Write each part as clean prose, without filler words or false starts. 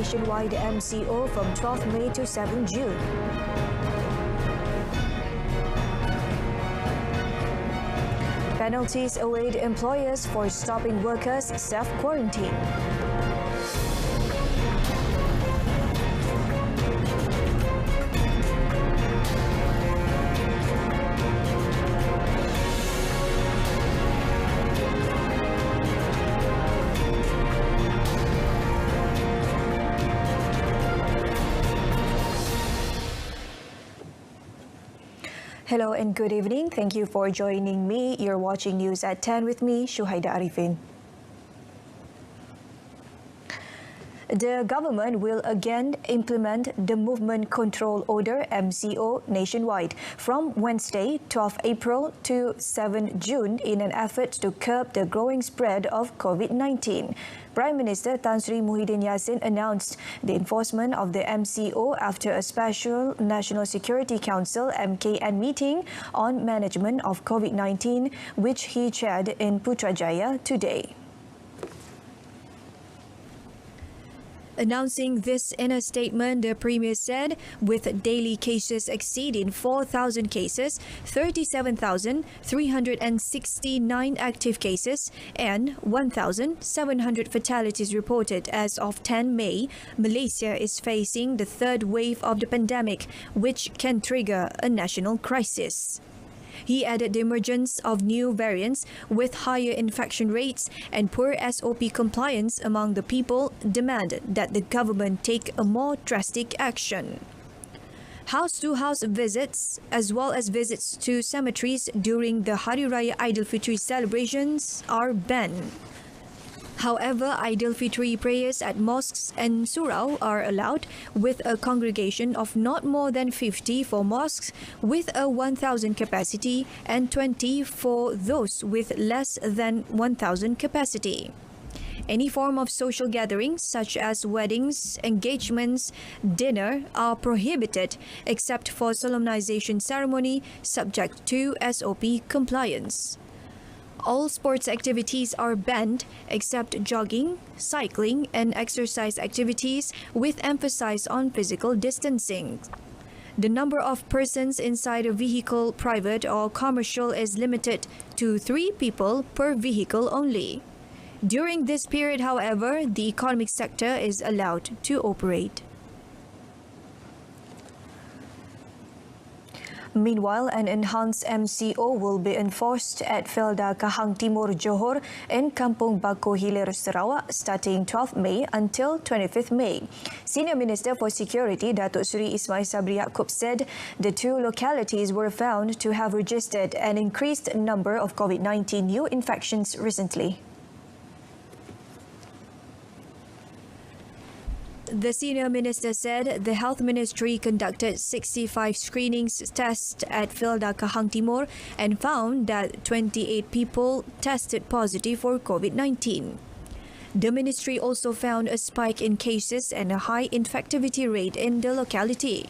nationwide MCO from 12 May to 7 June. Penalties await employers for stopping workers self-quarantine. Hello and good evening. Thank you for joining me. You're watching News at 10 with me, Shuhaida Arifin. The government will again implement the Movement Control Order MCO nationwide from Wednesday, 12 April to 7 June in an effort to curb the growing spread of COVID-19. Prime Minister Tan Sri Muhyiddin Yassin announced the enforcement of the MCO after a special National Security Council MKN meeting on management of COVID-19, which he chaired in Putrajaya today. Announcing this in a statement, the Premier said, with daily cases exceeding 4,000 cases, 37,369 active cases, and 1,700 fatalities reported as of 10 May, Malaysia is facing the third wave of the pandemic, which can trigger a national crisis. He added the emergence of new variants with higher infection rates and poor SOP compliance among the people demanded that the government take a more drastic action. House-to-house visits, as well as visits to cemeteries during the Hari Raya Aidilfitri celebrations, are banned. However, Aidilfitri prayers at mosques and surau are allowed, with a congregation of not more than 50 for mosques with a 1,000 capacity and 20 for those with less than 1,000 capacity. Any form of social gatherings such as weddings, engagements, dinner are prohibited except for solemnization ceremony subject to SOP compliance. All sports activities are banned except jogging, cycling and exercise activities with emphasis on physical distancing. The number of persons inside a vehicle, private or commercial, is limited to 3 people per vehicle only. During this period, however, the economic sector is allowed to operate. Meanwhile, an enhanced MCO will be enforced at Felda Kahang Timur, Johor and Kampung Bako Hilir, Sarawak starting 12 May until 25 May. Senior Minister for Security, Datuk Seri Ismail Sabri Yaakob, said the 2 localities were found to have registered an increased number of COVID-19 new infections recently. The senior minister said the Health Ministry conducted 65 screenings tests at Felda Kahang Timur and found that 28 people tested positive for COVID-19. The ministry also found a spike in cases and a high infectivity rate in the locality.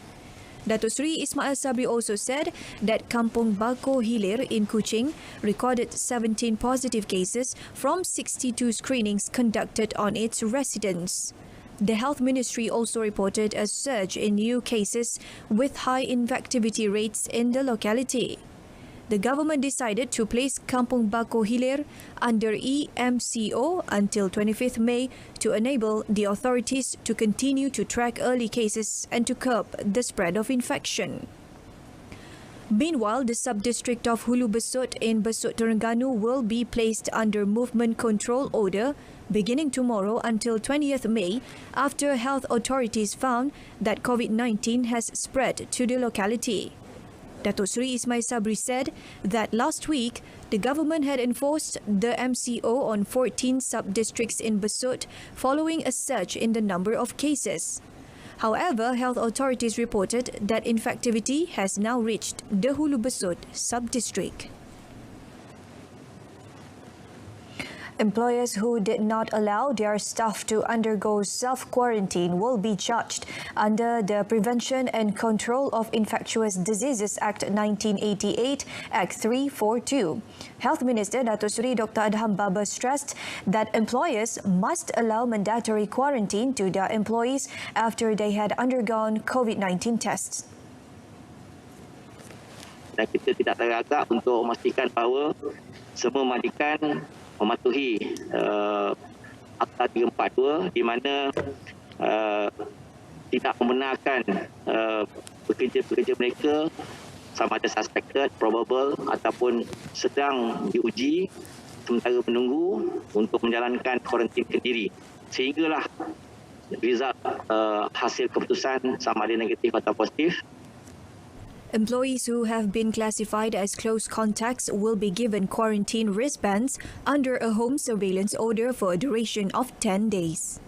Datuk Seri Ismail Sabri also said that Kampung Bako Hilir in Kuching recorded 17 positive cases from 62 screenings conducted on its residents. The Health Ministry also reported a surge in new cases with high infectivity rates in the locality. The government decided to place Kampung Bako Hilir under EMCO until 25th May to enable the authorities to continue to track early cases and to curb the spread of infection. Meanwhile, the sub-district of Hulu Besut in Besut, Terengganu will be placed under Movement Control Order beginning tomorrow until 20th May after health authorities found that COVID-19 has spread to the locality. Datuk Seri Ismail Sabri said that last week, the government had enforced the MCO on 14 sub-districts in Besut following a surge in the number of cases. However, health authorities reported that infectivity has now reached the Hulu Besut sub-district. Employers who did not allow their staff to undergo self-quarantine will be charged under the Prevention and Control of Infectious Diseases Act 1988, Act 342. Health Minister Datuk Seri Dr. Adham Baba stressed that employers must allow mandatory quarantine to their employees after they had undergone COVID-19 tests. Dan kita tidak teragak untuk memastikan bahawa semua majikan mematuhi Akta 342 di mana tidak membenarkan pekerja-pekerja mereka sama ada suspected, probable ataupun sedang diuji sementara menunggu untuk menjalankan kuarantin sendiri. Sehinggalah result hasil keputusan sama ada negatif atau positif. Employees who have been classified as close contacts will be given quarantine wristbands under a home surveillance order for a duration of 10 days.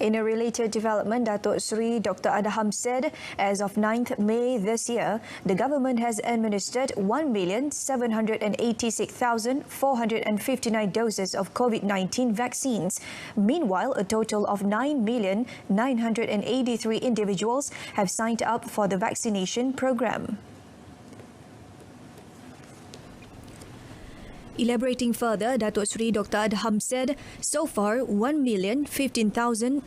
In a related development, Datuk Seri Dr. Adham said, as of 9th May this year, the government has administered 1,786,459 doses of COVID-19 vaccines. Meanwhile, a total of 9,983 individuals have signed up for the vaccination program. Elaborating further, Datuk Seri Dr. Adham said, so far 1,015,033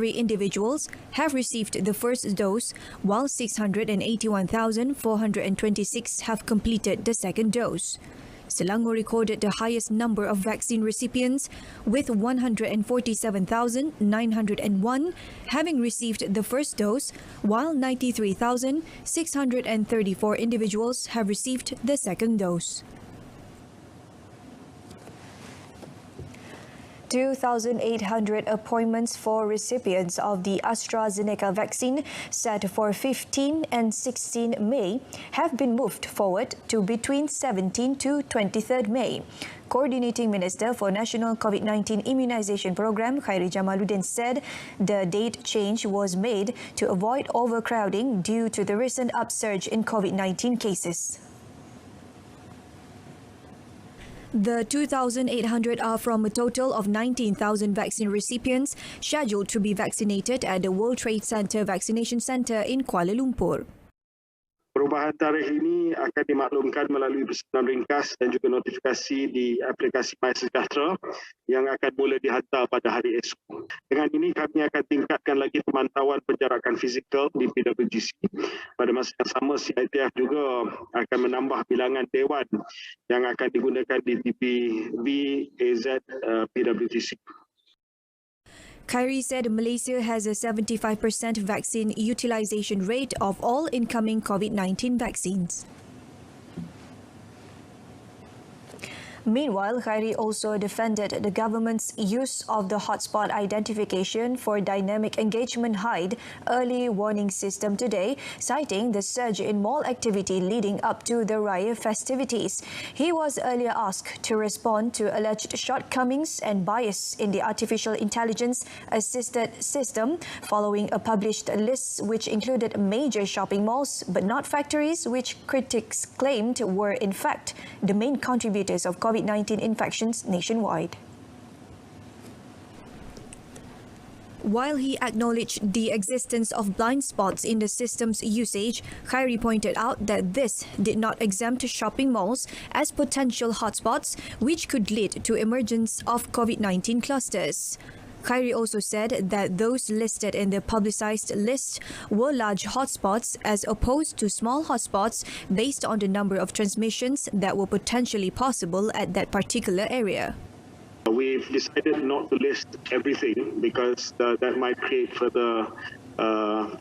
individuals have received the first dose, while 681,426 have completed the second dose. Selangor recorded the highest number of vaccine recipients, with 147,901 having received the first dose, while 93,634 individuals have received the second dose. 2,800 appointments for recipients of the AstraZeneca vaccine set for 15 and 16 May have been moved forward to between 17 to 23rd May. Coordinating Minister for National COVID-19 Immunisation Programme, Khairi Jamaluddin, said the date change was made to avoid overcrowding due to the recent upsurge in COVID-19 cases. The 2,800 are from a total of 19,000 vaccine recipients scheduled to be vaccinated at the World Trade Center Vaccination Centre in Kuala Lumpur. Perubahan tarikh ini akan dimaklumkan melalui pesanan ringkas dan juga notifikasi di aplikasi MySejahtera yang akan mula dihantar pada hari esok. Dengan ini kami akan tingkatkan lagi pemantauan penjarakan fizikal di PWGC. Pada masa yang sama, CITF juga akan menambah bilangan dewan yang akan digunakan di TPV AZ PWGC. Khairi said Malaysia has a 75% vaccine utilisation rate of all incoming COVID-19 vaccines. Meanwhile, Khairi also defended the government's use of the hotspot identification for dynamic engagement hide early warning system today, citing the surge in mall activity leading up to the Raya festivities. He was earlier asked to respond to alleged shortcomings and bias in the artificial intelligence-assisted system following a published list which included major shopping malls but not factories, which critics claimed were in fact the main contributors of COVID-19 infections nationwide. While he acknowledged the existence of blind spots in the system's usage, Khairi pointed out that this did not exempt shopping malls as potential hotspots, which could lead to emergence of COVID-19 clusters. Khairi also said that those listed in the publicized list were large hotspots as opposed to small hotspots based on the number of transmissions that were potentially possible at that particular area. We've decided not to list everything because that might create further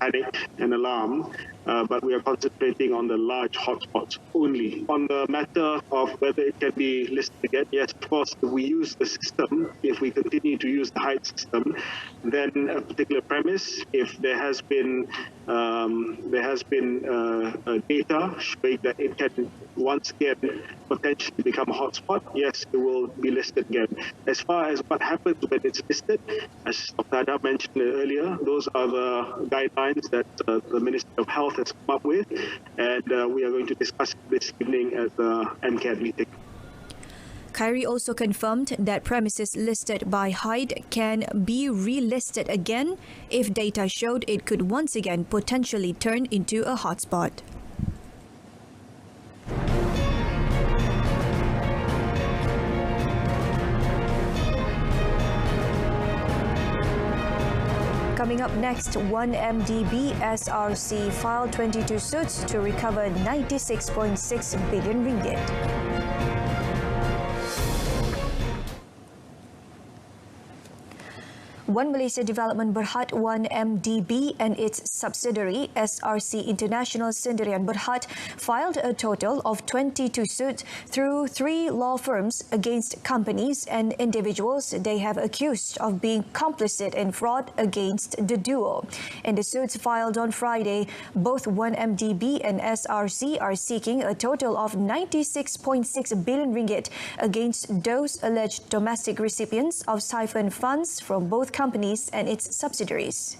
panic and alarm, but we are concentrating on the large hotspots only. On the matter of whether it can be listed again, yes, of course, if we use the system, if we continue to use the HIDE system, then a particular premise, if there has been there has been data showing that it can once again potentially become a hotspot. Yes, it will be listed again. As far as what happens when it's listed, as Dr. Adam mentioned earlier, those are the guidelines that the Ministry of Health has come up with, and we are going to discuss this evening at the MCAD meeting. Khairi also confirmed that premises listed by Hyde can be relisted again if data showed it could once again potentially turn into a hotspot. Coming up next, 1MDB SRC filed 22 suits to recover 96.6 billion ringgit. One Malaysia Development Berhad 1MDB and its subsidiary SRC International Sendirian Berhad filed a total of 22 suits through 3 law firms against companies and individuals they have accused of being complicit in fraud against the duo. In the suits filed on Friday, both 1MDB and SRC are seeking a total of 96.6 billion ringgit against those alleged domestic recipients of siphoned funds from both companies and its subsidiaries.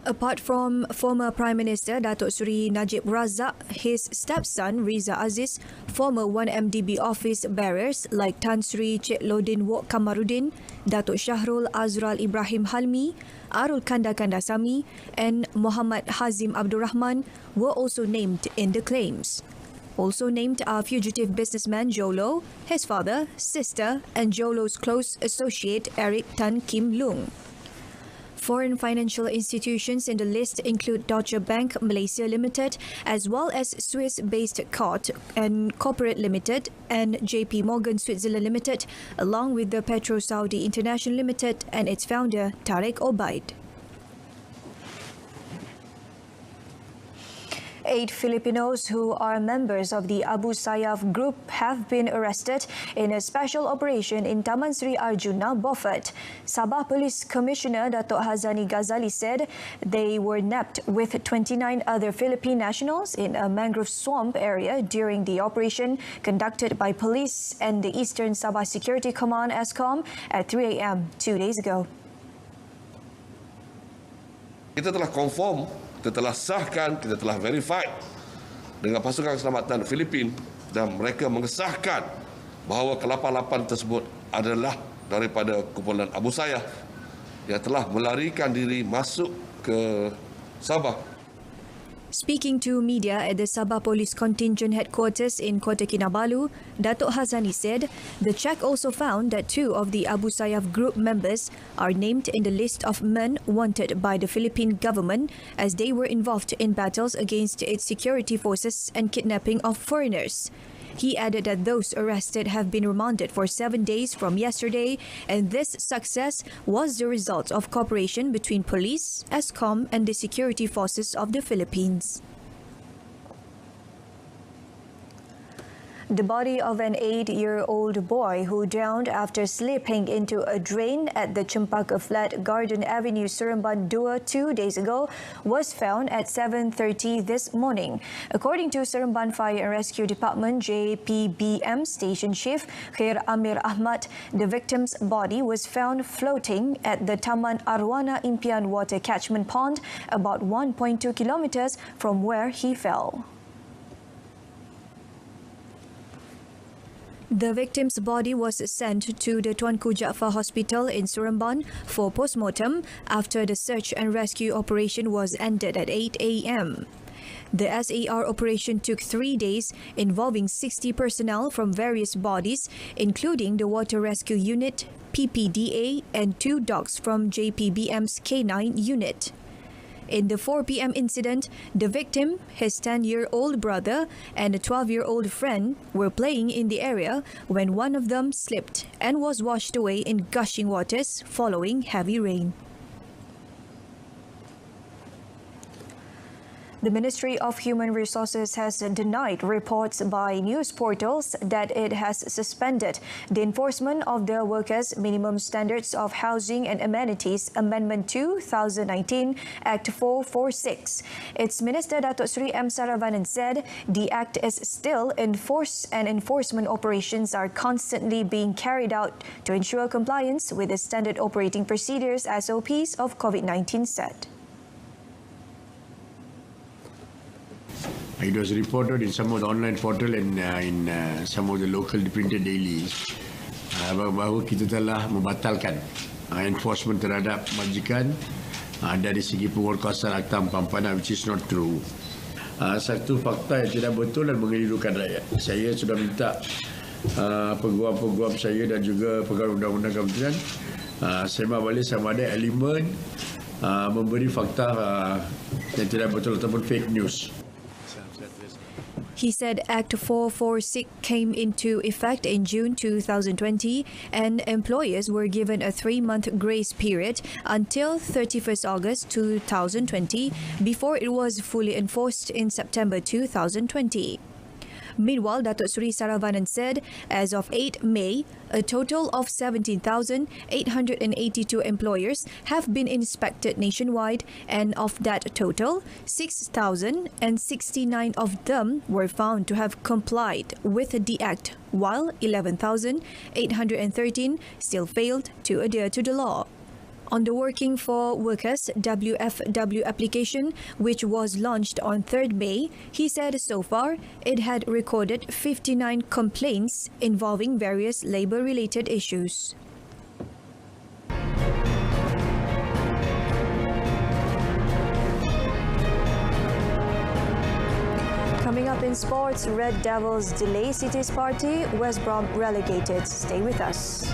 Apart from former Prime Minister Datuk Seri Najib Razak, his stepson Riza Aziz, former 1MDB office bearers like Tan Sri Cik Lodin Wok Kamarudin, Datuk Syahrul Azral Ibrahim Halmi, Arul Kanda Kandasamy and Muhammad Hazim Abdul Rahman were also named in the claims. Also named are fugitive businessman Jolo, his father, sister, and Jolo's close associate Eric Tan Kim Lung. Foreign financial institutions in the list include Deutsche Bank Malaysia Limited, as well as Swiss-based COT and Corporate Limited and JP Morgan Switzerland Limited, along with the Petro Saudi International Limited and its founder Tariq Obaid. 8 Filipinos who are members of the Abu Sayyaf group have been arrested in a special operation in Taman Sri Arjuna, Beaufort. Sabah Police Commissioner Datuk Hazani Ghazali said they were nabbed with 29 other Philippine nationals in a mangrove swamp area during the operation conducted by police and the Eastern Sabah Security Command ESCOM at 3 a.m. 2 days ago. Kita telah confirm, kita telah sahkan, kita telah verified dengan pasukan keselamatan Filipin dan mereka mengesahkan bahawa ke-88 tersebut adalah daripada kumpulan Abu Sayyaf yang telah melarikan diri masuk ke Sabah. Speaking to media at the Sabah Police Contingent Headquarters in Kota Kinabalu, Datuk Hazani said the check also found that 2 of the Abu Sayyaf group members are named in the list of men wanted by the Philippine government as they were involved in battles against its security forces and kidnapping of foreigners. He added that those arrested have been remanded for 7 days from yesterday, and this success was the result of cooperation between police, ESCOM, and the security forces of the Philippines. The body of an 8-year-old boy who drowned after slipping into a drain at the Cempaka Flat Garden Avenue, Seremban 2 days ago was found at 7:30 this morning. According to Seremban Fire and Rescue Department JPBM Station Chief Khair Amir Ahmad, the victim's body was found floating at the Taman Arwana Impian Water Catchment Pond about 1.2 kilometers from where he fell. The victim's body was sent to the Tuanku Jaafar Hospital in Seremban for postmortem after the search and rescue operation was ended at 8 a.m. The SAR operation took 3 days, involving 60 personnel from various bodies, including the Water Rescue Unit, PPDA, and 2 dogs from JPBM's K9 unit. In the 4 p.m. incident, the victim, his 10-year-old brother, and a 12-year-old friend were playing in the area when one of them slipped and was washed away in gushing waters following heavy rain. The Ministry of Human Resources has denied reports by news portals that it has suspended the enforcement of the Workers' Minimum Standards of Housing and Amenities Amendment 2019 Act 446. Its Minister Datuk Seri M. Saravanan said the Act is still in force and enforcement operations are constantly being carried out to ensure compliance with the Standard Operating Procedures SOPs of COVID-19 said. It was reported in some of the online portal and in some of the local printed dailies bahawa kita telah membatalkan enforcement terhadap majikan dari segi penguatkuasaan Akta 44, which is not true. Satu fakta yang tidak betul dan mengelirukan rakyat. Saya sudah minta peguam-peguam saya dan juga pegawai undang-undang kementerian semak balik sama ada elemen memberi fakta yang tidak betul ataupun fake news. He said Act 446 came into effect in June 2020 and employers were given a 3-month grace period until 31st August 2020 before it was fully enforced in September 2020. Meanwhile, Datuk Seri Saravanan said, as of 8 May, a total of 17,882 employers have been inspected nationwide, and of that total, 6,069 of them were found to have complied with the Act, while 11,813 still failed to adhere to the law. On the Working for Workers WFW application, which was launched on 3rd May, he said so far it had recorded 59 complaints involving various labour-related issues. Coming up in sports, Red Devils delay City's party, West Brom relegated. Stay with us.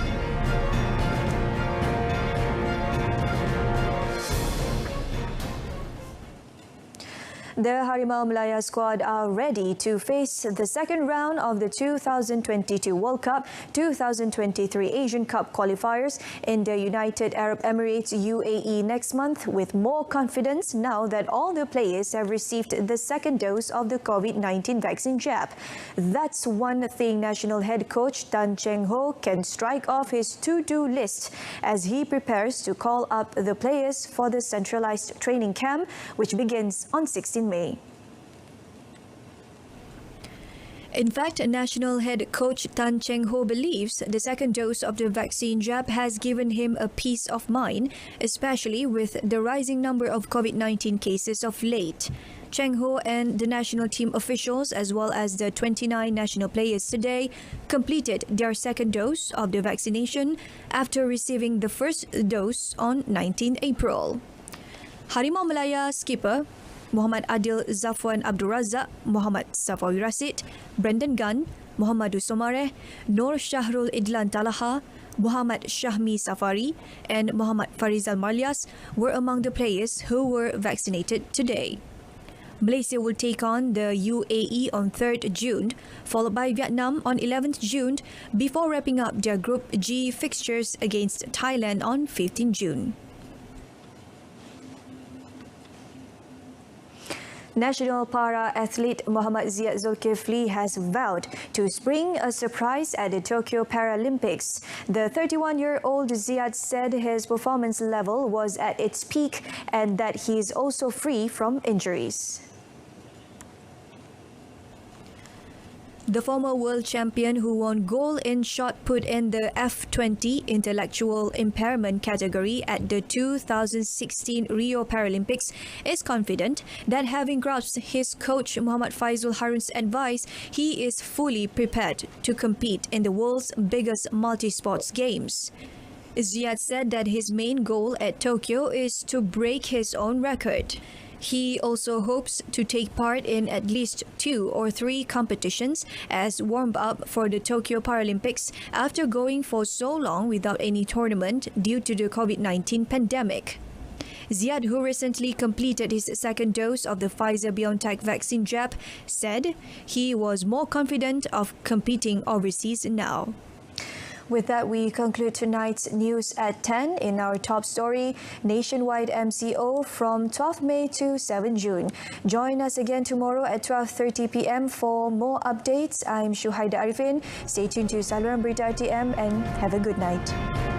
The Harimau Malaya squad are ready to face the second round of the 2022 World Cup 2023 Asian Cup qualifiers in the United Arab Emirates UAE next month with more confidence now that all the players have received the second dose of the COVID-19 vaccine jab. That's one thing national head coach Tan Cheng Ho can strike off his to-do list as he prepares to call up the players for the centralized training camp which begins on 16 May. In fact, national head coach Tan Cheng Ho believes the second dose of the vaccine jab has given him a peace of mind, especially with the rising number of COVID-19 cases of late. Cheng Ho and the national team officials, as well as the 29 national players today, completed their second dose of the vaccination after receiving the first dose on 19 April. Harimau Malaya skipper Muhammad Adil Zafwan Abdul Razak, Muhammad Safawi Rasid, Brendan Gunn, Muhammadu Somareh, Nur Shahrul Idlan Talaha, Muhammad Shahmi Safari and Muhammad Farizal Malyas were among the players who were vaccinated today. Malaysia will take on the UAE on 3rd June, followed by Vietnam on 11th June, before wrapping up their Group G fixtures against Thailand on 15 June. National para-athlete Muhammad Ziad Zulkifli has vowed to spring a surprise at the Tokyo Paralympics. The 31-year-old Ziad said his performance level was at its peak and that he is also free from injuries. The former world champion who won gold in shot put in the F20 intellectual impairment category at the 2016 Rio Paralympics is confident that having grasped his coach Muhammad Faizul Harun's advice, he is fully prepared to compete in the world's biggest multi-sports games. Ziad said that his main goal at Tokyo is to break his own record. He also hopes to take part in at least 2 or 3 competitions as warm-up for the Tokyo Paralympics after going for so long without any tournament due to the COVID-19 pandemic. Ziad, who recently completed his second dose of the Pfizer-BioNTech vaccine jab, said he was more confident of competing overseas now. With that, we conclude tonight's news at 10. In our top story, nationwide MCO from 12 May to 7 June. Join us again tomorrow at 12:30 p.m. for more updates. I'm Shuhaida Arifin. Stay tuned to saluran Berita RTM and have a good night.